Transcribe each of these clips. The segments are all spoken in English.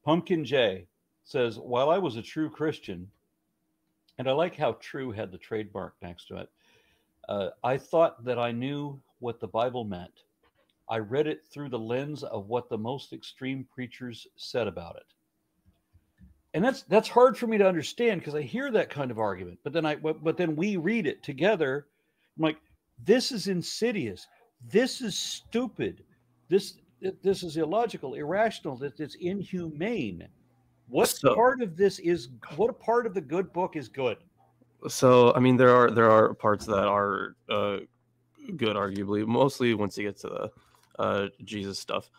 Pumpkin J says, while I was a true Christian, and I like how true had the trademark next to it, I thought that I knew what the Bible meant. I read it through the lens of what the most extreme preachers said about it. And that's hard for me to understand because I hear that kind of argument, but then we read it together. I'm like, this is insidious. This is stupid. This is illogical, irrational. It's inhumane. What part of the good book is good? So I mean, there are parts that are good, arguably. Mostly once you get to the Jesus stuff,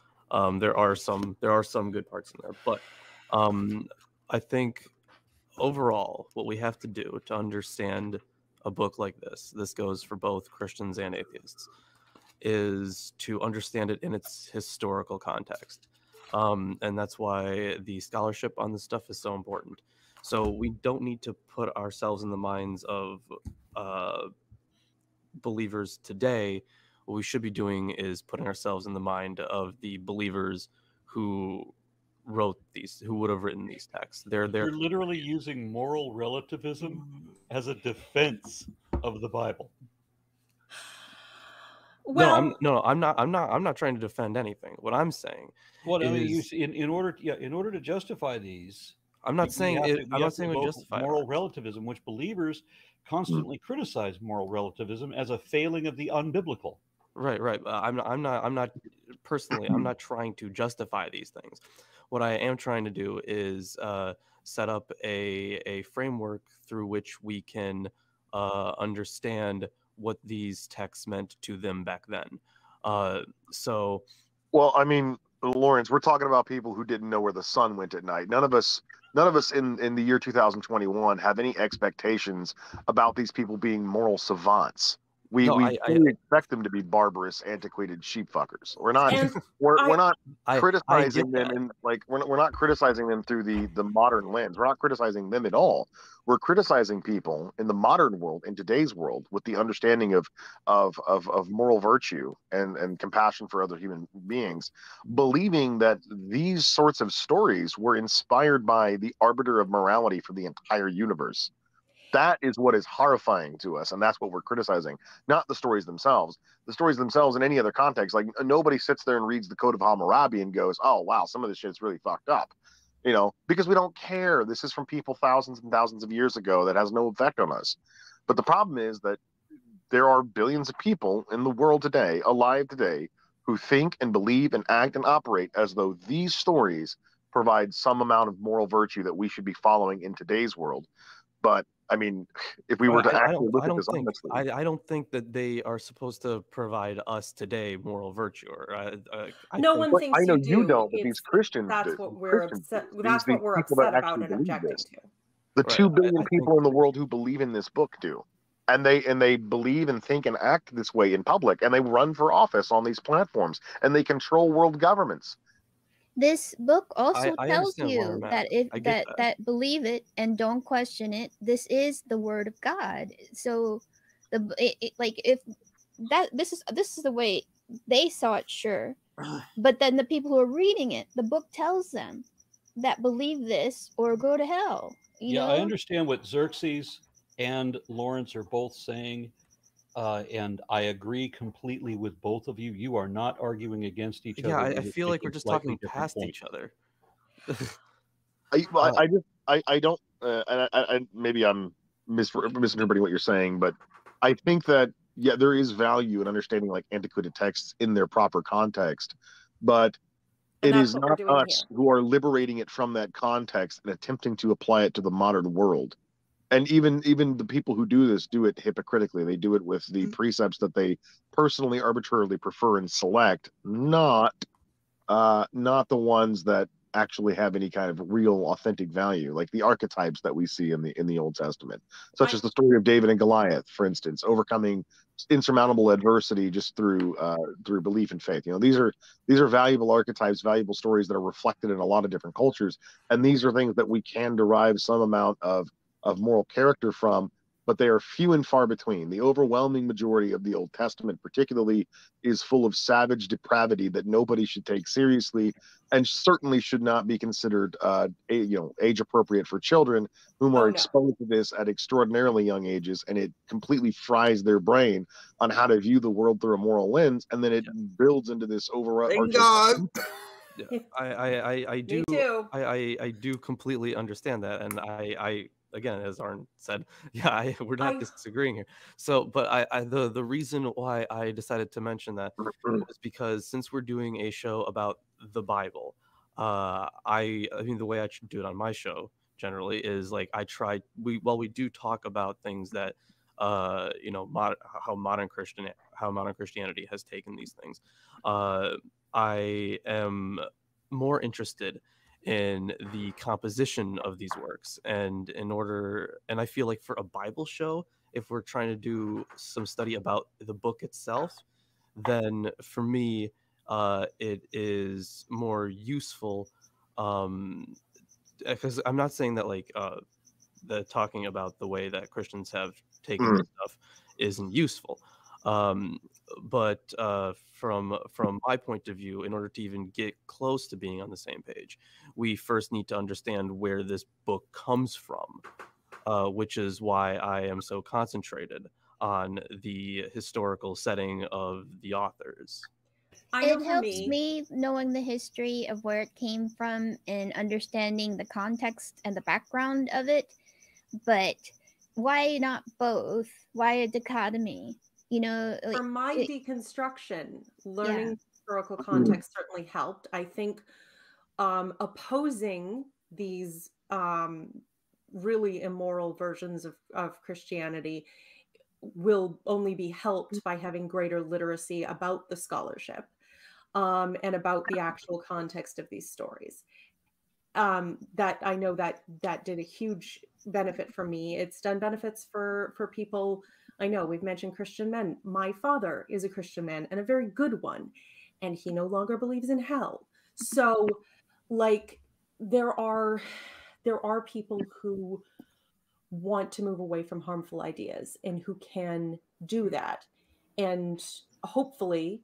there are some good parts in there, but I think overall, what we have to do to understand a book like this goes for both Christians and atheists, is to understand it in its historical context. And that's why the scholarship on this stuff is so important. So we don't need to put ourselves in the minds of believers today. What we should be doing is putting ourselves in the mind of the believers who would have written these texts. You're literally using moral relativism as a defense of the Bible. Well, I'm not trying to defend anything. What I'm saying, in order to justify these, I'm not saying we justify moral relativism, which believers constantly criticize moral relativism as a failing of the unbiblical. Right. I'm not personally. I'm not trying to justify these things. What I am trying to do is set up a framework through which we can understand what these texts meant to them back then. Well, I mean, Lawrence, we're talking about people who didn't know where the sun went at night. None of us in the year 2021 have any expectations about these people being moral savants. We expect them to be barbarous, antiquated sheep fuckers. We're not criticizing them we're not criticizing them through the modern lens. We're not criticizing them at all. We're criticizing people in the modern world, in today's world, with the understanding of moral virtue and compassion for other human beings, believing that these sorts of stories were inspired by the arbiter of morality for the entire universe. That is what is horrifying to us, and that's what we're criticizing, not the stories themselves. The stories themselves in any other context, like nobody sits there and reads the Code of Hammurabi and goes, oh, wow, some of this shit's really fucked up, because we don't care. This is from people thousands and thousands of years ago that has no effect on us. But the problem is that there are billions of people in the world today, alive today, who think and believe and act and operate as though these stories provide some amount of moral virtue that we should be following in today's world. But I mean, if we were to actually look at this honestly, I don't think that they are supposed to provide us today moral virtue. No one thinks I know you don't, but these Christians that's do. what we're upset. That's what we're upset about and objecting to. The 2 billion people in the world who believe in this book do, and they believe and think and act this way in public, and they run for office on these platforms, and they control world governments. This book also tells you that that believe it and don't question it. This is the word of God. So, if this is the way they saw it, sure. But then the people who are reading it, the book tells them that believe this or go to hell. You know? I understand what Xerxes and Lawrence are both saying. And I agree completely with both of you. You are not arguing against each other. Yeah, I feel like we're just talking past each other. I don't. Maybe I'm misinterpreting what you're saying, but I think that there is value in understanding like antiquated texts in their proper context, but it is not us who are liberating it from that context and attempting to apply it to the modern world. And even the people who do this do it hypocritically. They do it with the precepts that they personally, arbitrarily prefer and select, not the ones that actually have any kind of real, authentic value, like the archetypes that we see in the Old Testament, such as the story of David and Goliath, for instance, overcoming insurmountable adversity just through belief and faith. These are valuable archetypes, valuable stories that are reflected in a lot of different cultures, and these are things that we can derive some amount of moral character from, but they are few and far between. The overwhelming majority of the Old Testament, particularly, is full of savage depravity that nobody should take seriously, and certainly should not be considered, age appropriate for children, whom are exposed to this at extraordinarily young ages, and it completely fries their brain on how to view the world through a moral lens, and then it builds into this overarching. Yeah, I do. Me too. I do completely understand that, and I again, as Arn said, yeah, we're not disagreeing here. So, but the reason why I decided to mention that was because since we're doing a show about the Bible, I mean the way I do it on my show generally is like we do talk about things that how modern Christianity has taken these things. I am more interested in the composition of these works, and I feel like for a Bible show, if we're trying to do some study about the book itself, then for me it is more useful, because I'm not saying that like the talking about the way that Christians have taken this stuff isn't useful, but from my point of view, in order to even get close to being on the same page, we first need to understand where this book comes from, which is why I am so concentrated on the historical setting of the authors. It helps me knowing the history of where it came from and understanding the context and the background of it. But why not both? Why a dichotomy? For my deconstruction, learning historical context certainly helped. I think opposing these really immoral versions of Christianity will only be helped by having greater literacy about the scholarship and about the actual context of these stories. That I know that did a huge benefit for me. It's done benefits for people. I know we've mentioned Christian men. My father is a Christian man, and a very good one, and he no longer believes in hell. So like there are people who want to move away from harmful ideas and who can do that, and hopefully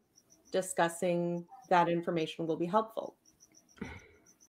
discussing that information will be helpful.